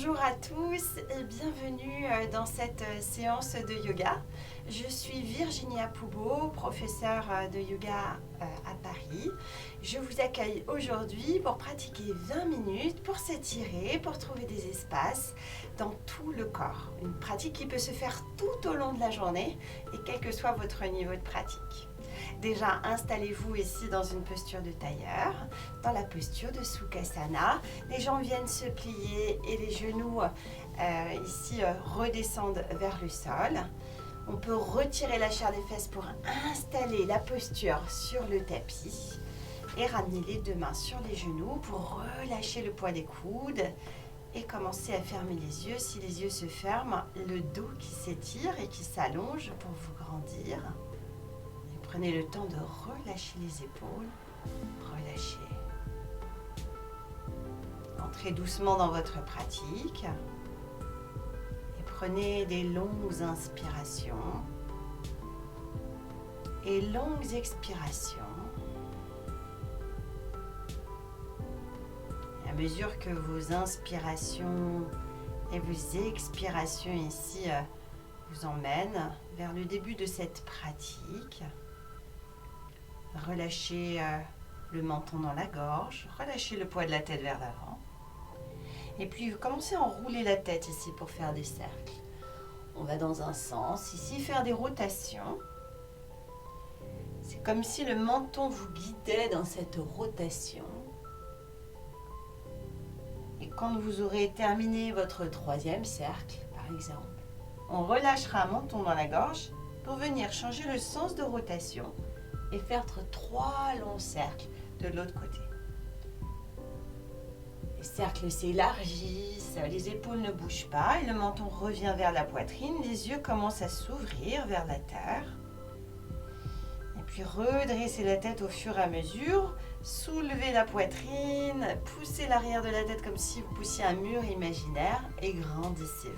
Bonjour à tous et bienvenue dans cette séance de yoga. Je suis Virginia Poubeau, professeure de yoga à Paris. Je vous accueille aujourd'hui pour pratiquer 20 minutes, pour s'étirer, pour trouver des espaces dans tout le corps. Une pratique qui peut se faire tout au long de la journée et quel que soit votre niveau de pratique. Déjà, installez-vous ici dans une posture de tailleur, dans la posture de Sukhasana. Les jambes viennent se plier et les genoux ici redescendent vers le sol. On peut retirer la chair des fesses pour installer la posture sur le tapis et ramener les deux mains sur les genoux pour relâcher le poids des coudes et commencer à fermer les yeux. Si les yeux se ferment, le dos qui s'étire et qui s'allonge pour vous grandir. Prenez le temps de relâcher les épaules, relâchez. Entrez doucement dans votre pratique et prenez des longues inspirations et longues expirations. Et à mesure que vos inspirations et vos expirations ici vous emmènent vers le début de cette pratique, relâchez le menton dans la gorge, relâchez le poids de la tête vers l'avant. Et puis, vous commencez à enrouler la tête ici pour faire des cercles. On va dans un sens, ici faire des rotations. C'est comme si le menton vous guidait dans cette rotation. Et quand vous aurez terminé votre troisième cercle, par exemple, on relâchera un menton dans la gorge pour venir changer le sens de rotation et faire 3 longs cercles de l'autre côté. Les cercles s'élargissent, les épaules ne bougent pas et le menton revient vers la poitrine, les yeux commencent à s'ouvrir vers la terre. Et puis redressez la tête au fur et à mesure, soulevez la poitrine, poussez l'arrière de la tête comme si vous poussiez un mur imaginaire et grandissez-vous.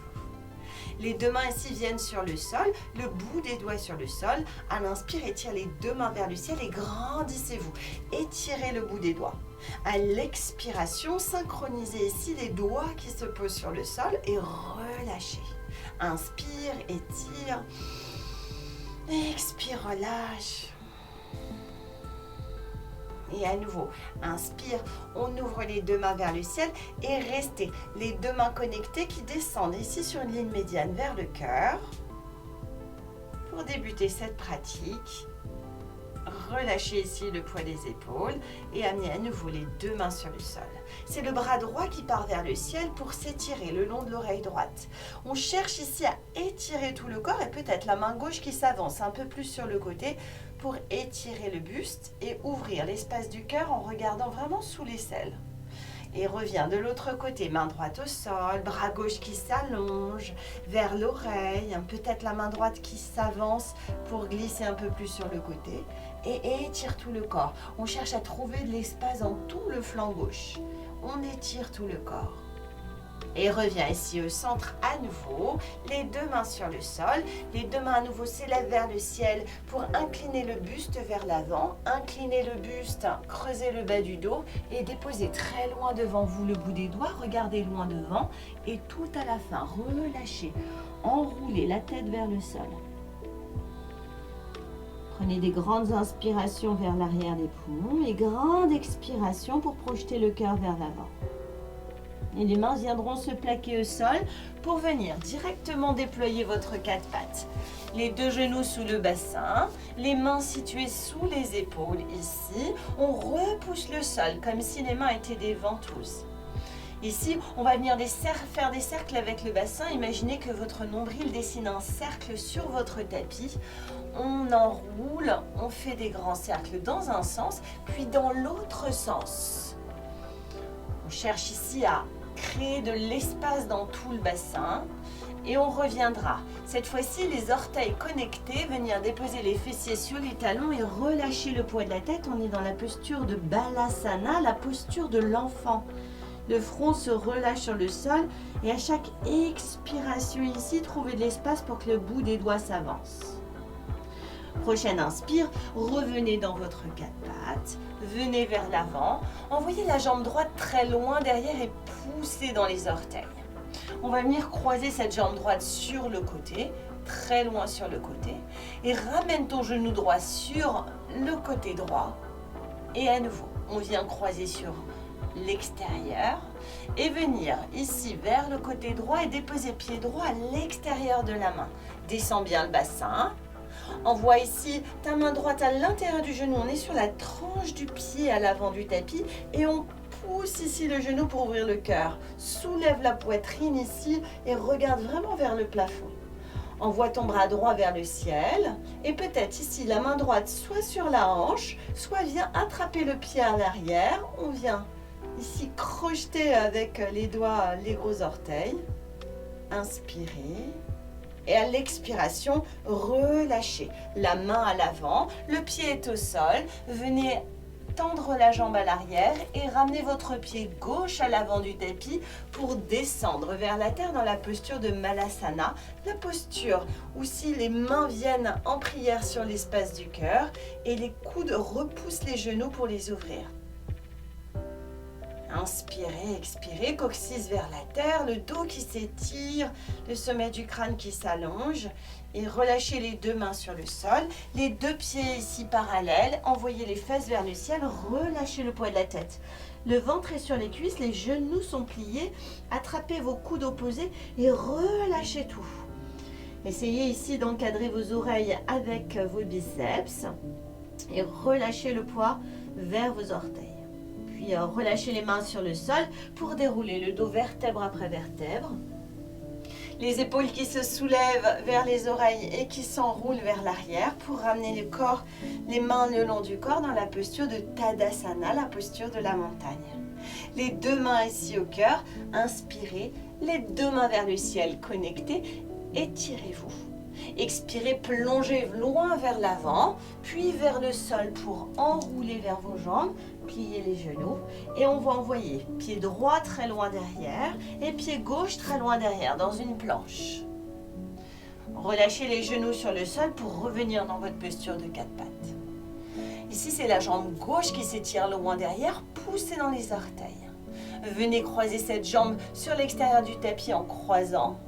Les deux mains ici viennent sur le sol, le bout des doigts sur le sol. À l'inspire, étirez les deux mains vers le ciel et grandissez-vous. Étirez le bout des doigts. À l'expiration, synchronisez ici les doigts qui se posent sur le sol et relâchez. Inspire, étire. Expire, relâche. Et à nouveau, inspire, on ouvre les deux mains vers le ciel et restez les deux mains connectées qui descendent ici sur une ligne médiane vers le cœur. Pour débuter cette pratique, relâchez ici le poids des épaules et amenez à nouveau les deux mains sur le sol. C'est le bras droit qui part vers le ciel pour s'étirer le long de l'oreille droite. On cherche ici à étirer tout le corps et peut-être la main gauche qui s'avance un peu plus sur le côté pour étirer le buste et ouvrir l'espace du cœur en regardant vraiment sous l'aisselle. Et revient de l'autre côté, main droite au sol, bras gauche qui s'allonge vers l'oreille, peut-être la main droite qui s'avance pour glisser un peu plus sur le côté et étire tout le corps. On cherche à trouver de l'espace dans tout le flanc gauche. On étire tout le corps. Et revient ici au centre à nouveau, les deux mains sur le sol, les deux mains à nouveau s'élèvent vers le ciel pour incliner le buste vers l'avant, incliner le buste, creuser le bas du dos et déposer très loin devant vous le bout des doigts, regardez loin devant et tout à la fin, relâchez, enroulez la tête vers le sol. Prenez des grandes inspirations vers l'arrière des poumons et grandes expirations pour projeter le cœur vers l'avant. Et les mains viendront se plaquer au sol pour venir directement déployer votre quatre pattes. Les deux genoux sous le bassin, les mains situées sous les épaules ici. On repousse le sol comme si les mains étaient des ventouses. Ici, on va venir faire des cercles avec le bassin. Imaginez que votre nombril dessine un cercle sur votre tapis. On enroule, on fait des grands cercles dans un sens, puis dans l'autre sens. On cherche ici à créer de l'espace dans tout le bassin et on reviendra. Cette fois-ci, les orteils connectés, venir déposer les fessiers sur les talons et relâcher le poids de la tête. On est dans la posture de Balasana, la posture de l'enfant. Le front se relâche sur le sol et à chaque expiration ici, trouvez de l'espace pour que le bout des doigts s'avance. Prochaine inspire, revenez dans votre quatre pattes, venez vers l'avant, envoyez la jambe droite très loin derrière et poussez dans les orteils. On va venir croiser cette jambe droite sur le côté, très loin sur le côté. Et ramène ton genou droit sur le côté droit. Et à nouveau, on vient croiser sur l'extérieur et venir ici vers le côté droit et déposer pied droit à l'extérieur de la main. Descends bien le bassin. Envoie ici ta main droite à l'intérieur du genou. On est sur la tranche du pied à l'avant du tapis et on pousse ici le genou pour ouvrir le cœur. Soulève la poitrine ici et regarde vraiment vers le plafond. Envoie ton bras droit vers le ciel et peut-être ici la main droite soit sur la hanche, soit vient attraper le pied à l'arrière. On vient ici crocheter avec les doigts les gros orteils. Inspirez. Et à l'expiration, relâchez. La main à l'avant, le pied est au sol. Venez tendre la jambe à l'arrière et ramenez votre pied gauche à l'avant du tapis pour descendre vers la terre dans la posture de Malasana. La posture où si les mains viennent en prière sur l'espace du cœur et les coudes repoussent les genoux pour les ouvrir. Inspirez, expirez, coccyx vers la terre, le dos qui s'étire, le sommet du crâne qui s'allonge et relâchez les deux mains sur le sol, les deux pieds ici parallèles, envoyez les fesses vers le ciel, relâchez le poids de la tête. Le ventre est sur les cuisses, les genoux sont pliés, attrapez vos coudes opposés et relâchez tout. Essayez ici d'encadrer vos oreilles avec vos biceps et relâchez le poids vers vos orteils. Puis relâchez les mains sur le sol pour dérouler le dos vertèbre après vertèbre. Les épaules qui se soulèvent vers les oreilles et qui s'enroulent vers l'arrière pour ramener le corps, les mains le long du corps dans la posture de Tadasana, la posture de la montagne. Les deux mains ici au cœur, inspirez, les deux mains vers le ciel connectées, étirez-vous. Expirez, plongez loin vers l'avant, puis vers le sol pour enrouler vers vos jambes, pliez les genoux et on va envoyer pied droit très loin derrière et pied gauche très loin derrière dans une planche. Relâchez les genoux sur le sol pour revenir dans votre posture de quatre pattes. Ici, c'est la jambe gauche qui s'étire loin derrière, poussez dans les orteils. Venez croiser cette jambe sur l'extérieur du tapis en croisant.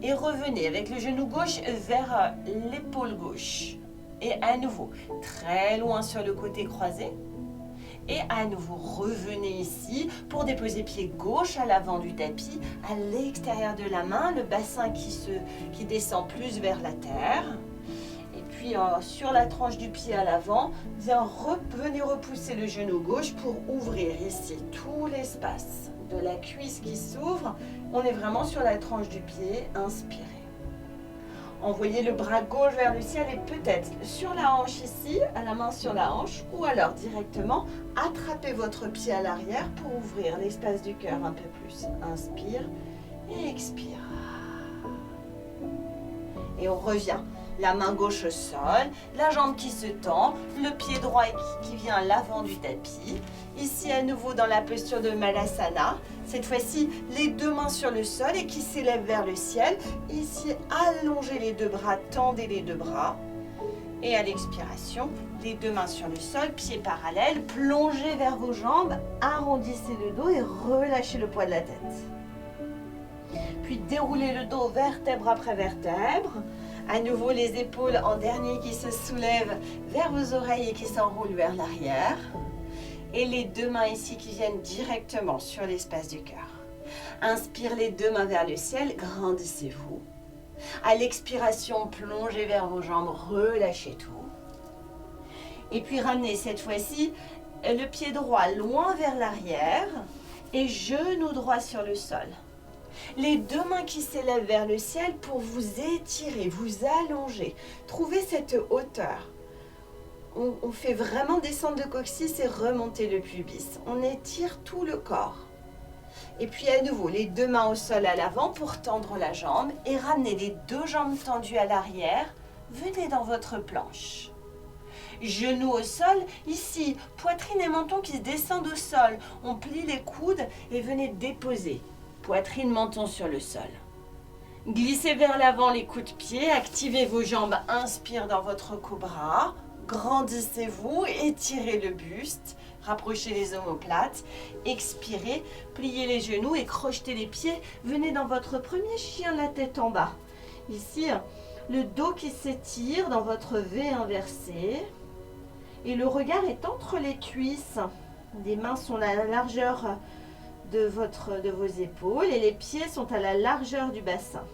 Et revenez avec le genou gauche vers l'épaule gauche. Et à nouveau, très loin sur le côté croisé. Et à nouveau, revenez ici pour déposer pied gauche à l'avant du tapis, à l'extérieur de la main, le bassin qui descend plus vers la terre. Et puis sur la tranche du pied à l'avant, venez repousser le genou gauche pour ouvrir ici tout l'espace de la cuisse qui s'ouvre. On est vraiment sur la tranche du pied. Inspirez. Envoyez le bras gauche vers le ciel et peut-être sur la hanche ici, à la main sur la hanche, ou alors directement, attrapez votre pied à l'arrière pour ouvrir l'espace du cœur un peu plus. Inspire et expire. Et on revient. La main gauche au sol, la jambe qui se tend, le pied droit qui vient à l'avant du tapis. Ici à nouveau dans la posture de Malasana. Cette fois-ci, les deux mains sur le sol et qui s'élèvent vers le ciel. Ici, allongez les deux bras, tendez les deux bras. Et à l'expiration, les deux mains sur le sol, pieds parallèles, plongez vers vos jambes, arrondissez le dos et relâchez le poids de la tête. Puis déroulez le dos vertèbre après vertèbre. À nouveau, les épaules en dernier qui se soulèvent vers vos oreilles et qui s'enroulent vers l'arrière. Et les deux mains ici qui viennent directement sur l'espace du cœur. Inspire les deux mains vers le ciel, grandissez-vous. À l'expiration, plongez vers vos jambes, relâchez tout. Et puis ramenez cette fois-ci le pied droit loin vers l'arrière et genou droit sur le sol. Les deux mains qui s'élèvent vers le ciel pour vous étirer, vous allonger. Trouvez cette hauteur. On fait vraiment descendre le coccyx et remonter le pubis. On étire tout le corps. Et puis à nouveau, les deux mains au sol à l'avant pour tendre la jambe et ramener les deux jambes tendues à l'arrière. Venez dans votre planche. Genoux au sol, ici, poitrine et menton qui descendent au sol. On plie les coudes et venez déposer. Poitrine, menton sur le sol. Glissez vers l'avant les coups de pied, activez vos jambes, inspire dans votre cobra. grandissez-vous, étirez le buste, rapprochez les omoplates, expirez, pliez les genoux et crochetez les pieds. Venez dans votre premier chien, la tête en bas. Ici, le dos qui s'étire dans votre V inversé et le regard est entre les cuisses. Les mains sont à la largeur de vos épaules et les pieds sont à la largeur du bassin.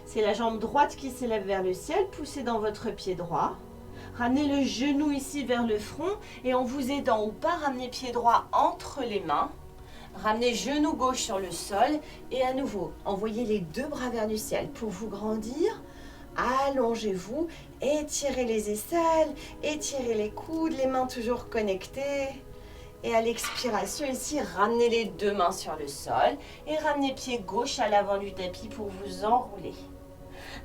C'est la jambe droite qui s'élève vers le ciel, poussez dans votre pied droit. Ramenez le genou ici vers le front et en vous aidant ou pas, ramenez pied droit entre les mains. Ramenez genou gauche sur le sol et à nouveau, envoyez les deux bras vers le ciel pour vous grandir. Allongez-vous, étirez les aisselles, étirez les coudes, les mains toujours connectées. Et à l'expiration ici, ramenez les deux mains sur le sol et ramenez pied gauche à l'avant du tapis pour vous enrouler.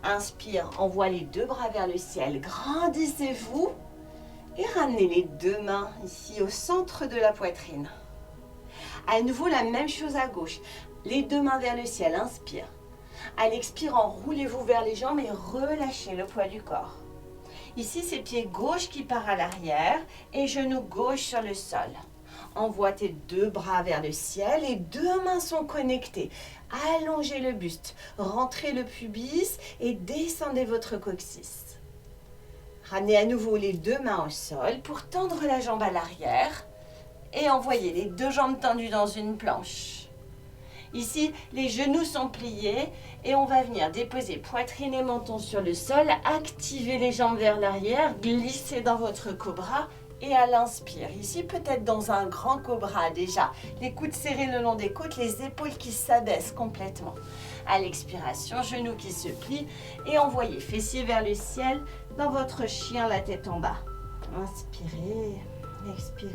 Inspire, envoie les deux bras vers le ciel, grandissez-vous et ramenez les deux mains ici au centre de la poitrine. À nouveau, la même chose à gauche, les deux mains vers le ciel, inspire. À l'expire, enroulez-vous vers les jambes et relâchez le poids du corps. Ici, c'est pied gauche qui part à l'arrière et genou gauche sur le sol. Envoie tes deux bras vers le ciel, les deux mains sont connectées. Allongez le buste, rentrez le pubis et descendez votre coccyx. Ramenez à nouveau les deux mains au sol pour tendre la jambe à l'arrière et envoyez les deux jambes tendues dans une planche. Ici, les genoux sont pliés et on va venir déposer poitrine et menton sur le sol, activer les jambes vers l'arrière, glisser dans votre cobra. Et à l'inspire, ici peut-être dans un grand cobra déjà, les coudes serrés le long des côtes, les épaules qui s'abaissent complètement. À l'expiration, genoux qui se plient et envoyez fessiers vers le ciel dans votre chien, la tête en bas. Inspirez, expirez.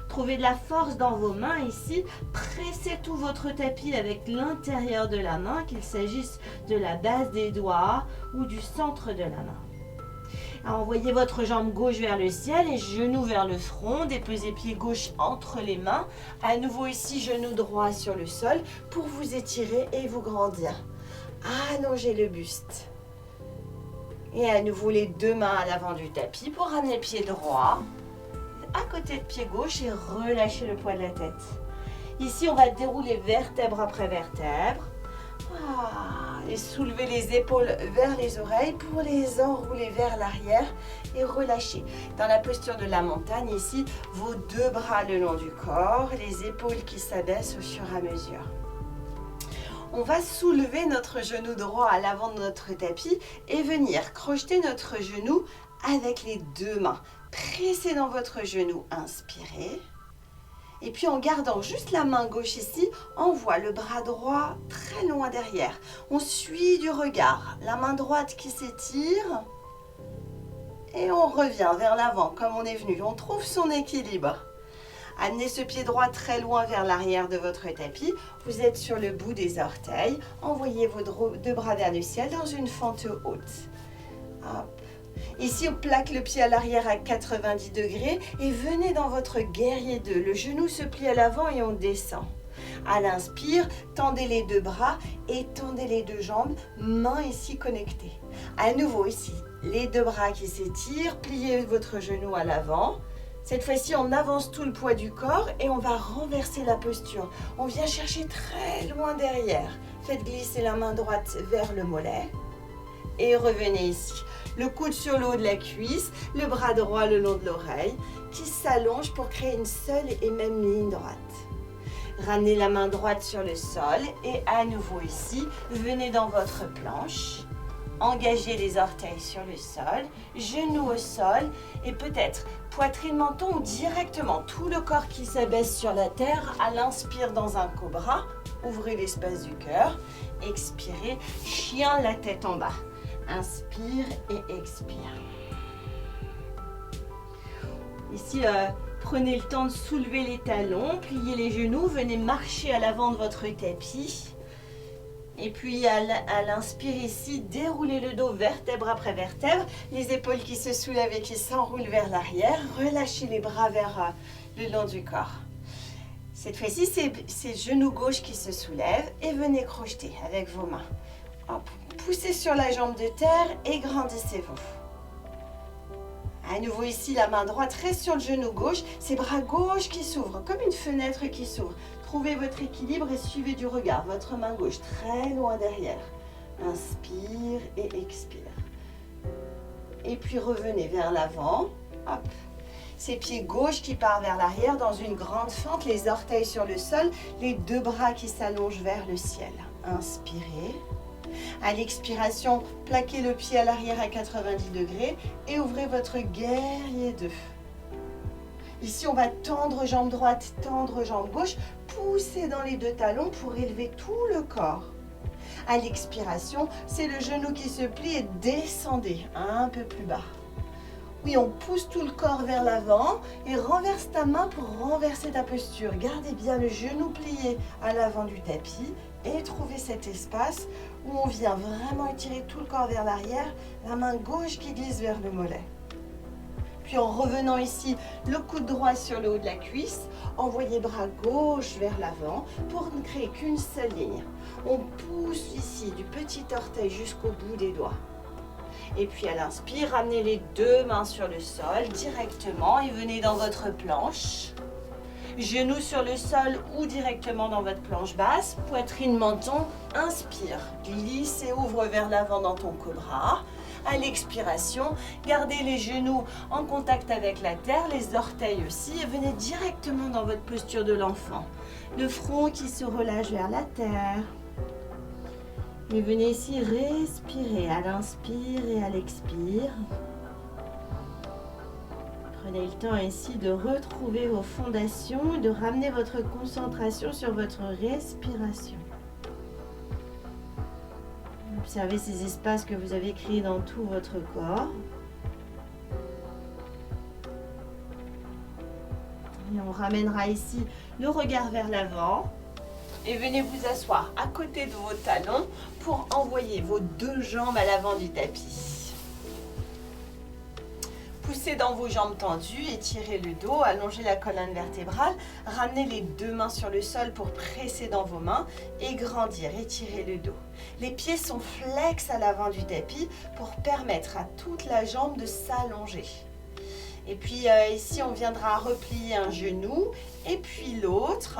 Trouvez de la force dans vos mains ici, pressez tout votre tapis avec l'intérieur de la main, qu'il s'agisse de la base des doigts ou du centre de la main. Envoyez votre jambe gauche vers le ciel et genou vers le front. Déposez pied gauche entre les mains. À nouveau ici, genou droit sur le sol pour vous étirer et vous grandir. Allongez le buste. Et à nouveau les deux mains à l'avant du tapis pour ramener pied droit à côté de pied gauche et relâcher le poids de la tête. Ici, on va dérouler vertèbre après vertèbre. Et soulevez les épaules vers les oreilles pour les enrouler vers l'arrière et relâcher. Dans la posture de la montagne, ici, vos deux bras le long du corps, les épaules qui s'abaissent au fur et à mesure. On va soulever notre genou droit à l'avant de notre tapis et venir crocheter notre genou avec les deux mains. Pressez dans votre genou, inspirez. Et puis en gardant juste la main gauche ici, envoie le bras droit très loin derrière. On suit du regard, la main droite qui s'étire. Et on revient vers l'avant comme on est venu. On trouve son équilibre. Amenez ce pied droit très loin vers l'arrière de votre tapis. Vous êtes sur le bout des orteils. Envoyez vos deux bras vers le ciel dans une fente haute. Hop. Ici, on plaque le pied à l'arrière à 90 degrés et venez dans votre guerrier 2. Le genou se plie à l'avant et on descend. À l'inspire, tendez les deux bras et tendez les deux jambes, mains ici connectées. À nouveau ici, les deux bras qui s'étirent, pliez votre genou à l'avant. Cette fois-ci, on avance tout le poids du corps et on va renverser la posture. On vient chercher très loin derrière. Faites glisser la main droite vers le mollet et revenez ici. Le coude sur le haut de la cuisse, le bras droit le long de l'oreille qui s'allonge pour créer une seule et même ligne droite. Ramenez la main droite sur le sol et à nouveau ici, venez dans votre planche. Engagez les orteils sur le sol, genoux au sol et peut-être poitrine, menton ou directement tout le corps qui s'abaisse sur la terre. À l'inspire dans un cobra, ouvrez l'espace du cœur, expirez, chien la tête en bas. Inspire et expire. Ici, prenez le temps de soulever les talons, pliez les genoux, venez marcher à l'avant de votre tapis. Et puis à l'inspire ici, déroulez le dos vertèbre après vertèbre, les épaules qui se soulèvent et qui s'enroulent vers l'arrière, relâchez les bras vers le long du corps. Cette fois-ci, c'est genou gauche qui se soulève et venez crocheter avec vos mains. Hop. Poussez sur la jambe de terre et grandissez-vous. À nouveau ici, la main droite reste sur le genou gauche, ses bras gauche qui s'ouvrent, comme une fenêtre qui s'ouvre. Trouvez votre équilibre et suivez du regard, votre main gauche très loin derrière. Inspire et expire. Et puis revenez vers l'avant. Hop. Ses pieds gauche qui part vers l'arrière dans une grande fente, les orteils sur le sol, les deux bras qui s'allongent vers le ciel. Inspirez. À l'expiration, plaquez le pied à l'arrière à 90 degrés et ouvrez votre guerrier 2. Ici, on va tendre jambe droite, tendre jambe gauche, pousser dans les deux talons pour élever tout le corps. À l'expiration, c'est le genou qui se plie et descendez un peu plus bas. Oui, on pousse tout le corps vers l'avant et renverse ta main pour renverser ta posture. Gardez bien le genou plié à l'avant du tapis et trouvez cet espace où on vient vraiment étirer tout le corps vers l'arrière, la main gauche qui glisse vers le mollet. Puis en revenant ici, le coude droit sur le haut de la cuisse, envoyez bras gauche vers l'avant pour ne créer qu'une seule ligne. On pousse ici du petit orteil jusqu'au bout des doigts. Et puis à l'inspire, ramenez les deux mains sur le sol directement et venez dans votre planche. Genoux sur le sol ou directement dans votre planche basse. Poitrine, menton, inspire. Glisse et ouvre vers l'avant dans ton cobra. À l'expiration, gardez les genoux en contact avec la terre, les orteils aussi, et venez directement dans votre posture de l'enfant. Le front qui se relâche vers la terre. Et venez ici respirer à l'inspire et à l'expire. Prenez le temps ici de retrouver vos fondations et de ramener votre concentration sur votre respiration. Observez ces espaces que vous avez créés dans tout votre corps. Et on ramènera ici le regard vers l'avant. Et venez vous asseoir à côté de vos talons pour envoyer vos deux jambes à l'avant du tapis. Poussez dans vos jambes tendues, étirez le dos, allongez la colonne vertébrale, ramenez les deux mains sur le sol pour presser dans vos mains et grandir, étirez le dos. Les pieds sont flex à l'avant du tapis pour permettre à toute la jambe de s'allonger. Et puis ici, on viendra replier un genou et puis l'autre.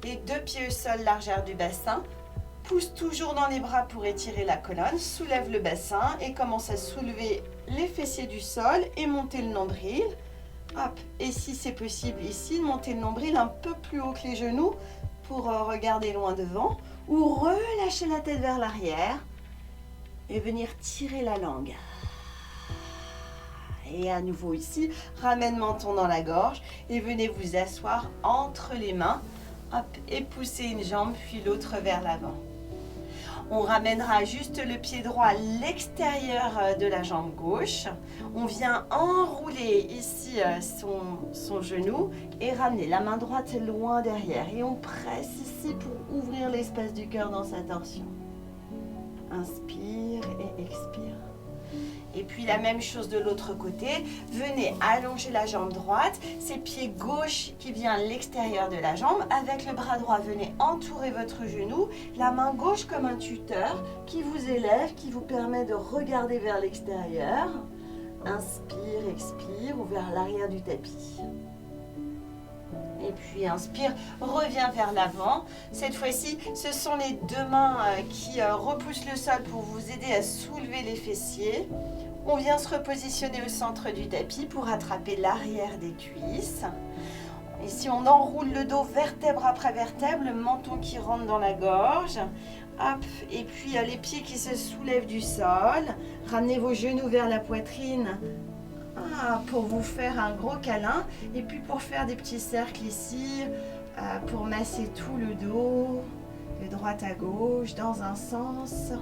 Les deux pieds au sol, largeur du bassin. Pousse toujours dans les bras pour étirer la colonne. Soulève le bassin et commence à soulever les fessiers du sol et monter le nombril. Hop. Et si c'est possible ici, monter le nombril un peu plus haut que les genoux pour regarder loin devant. Ou relâcher la tête vers l'arrière et venir tirer la langue. Et à nouveau ici, ramène menton dans la gorge et venez vous asseoir entre les mains. Hop, et poussez une jambe puis l'autre vers l'avant. On ramènera juste le pied droit à l'extérieur de la jambe gauche. On vient enrouler ici son genou et ramener la main droite loin derrière. Et on presse ici pour ouvrir l'espace du cœur dans sa torsion. Inspire et expire. Et puis la même chose de l'autre côté. Venez allonger la jambe droite, ses pieds gauche qui vient à l'extérieur de la jambe. Avec le bras droit, venez entourer votre genou. La main gauche comme un tuteur qui vous élève, qui vous permet de regarder vers l'extérieur. Inspire, expire ou vers l'arrière du tapis. Et puis inspire, reviens vers l'avant. Cette fois-ci, ce sont les deux mains qui repoussent le sol pour vous aider à soulever les fessiers. On vient se repositionner au centre du tapis pour attraper l'arrière des cuisses. Ici, on enroule le dos vertèbre après vertèbre, le menton qui rentre dans la gorge. Hop, et puis les pieds qui se soulèvent du sol. Ramenez vos genoux vers la poitrine. Pour vous faire un gros câlin et puis pour faire des petits cercles ici pour masser tout le dos de droite à gauche dans un sens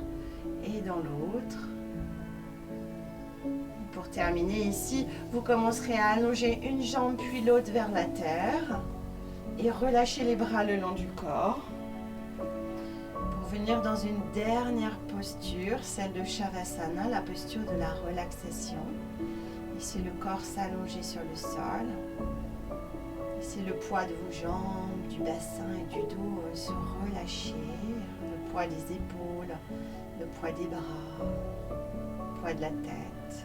et dans l'autre. Pour terminer ici, vous commencerez à allonger une jambe puis l'autre vers la terre et relâcher les bras le long du corps pour venir dans une dernière posture, celle de Shavasana, la posture de la relaxation. Ici, le corps s'allonger sur le sol. Ici, le poids de vos jambes, du bassin et du dos se relâcher. Le poids des épaules, le poids des bras, le poids de la tête.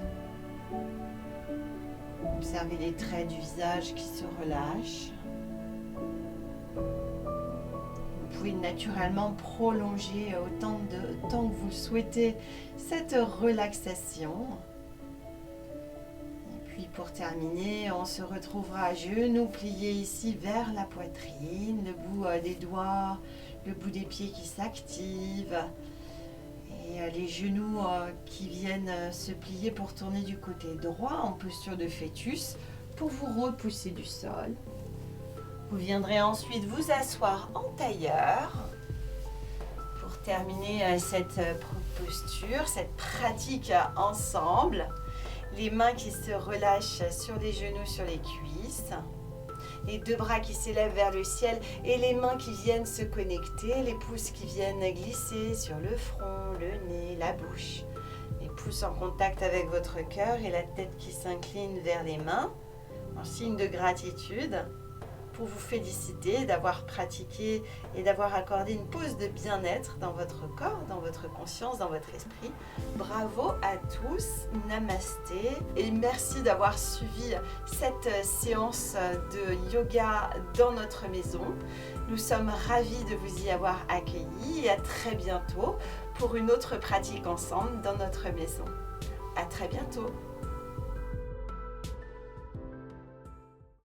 Observez les traits du visage qui se relâchent. Vous pouvez naturellement prolonger autant de temps que vous le souhaitez cette relaxation. Et puis pour terminer, on se retrouvera à genoux pliés ici vers la poitrine, le bout des doigts, le bout des pieds qui s'active. Et les genoux qui viennent se plier pour tourner du côté droit en posture de fœtus pour vous repousser du sol. Vous viendrez ensuite vous asseoir en tailleur pour terminer cette posture, cette pratique ensemble. Les mains qui se relâchent sur les genoux, sur les cuisses. Les deux bras qui s'élèvent vers le ciel et les mains qui viennent se connecter, les pouces qui viennent glisser sur le front, le nez, la bouche. Les pouces en contact avec votre cœur et la tête qui s'incline vers les mains, en signe de gratitude, pour vous féliciter d'avoir pratiqué et d'avoir accordé une pause de bien-être dans votre corps, dans votre conscience, dans votre esprit. Bravo à tous, namasté et merci d'avoir suivi cette séance de yoga dans notre maison. Nous sommes ravis de vous y avoir accueillis et à très bientôt pour une autre pratique ensemble dans notre maison. À très bientôt.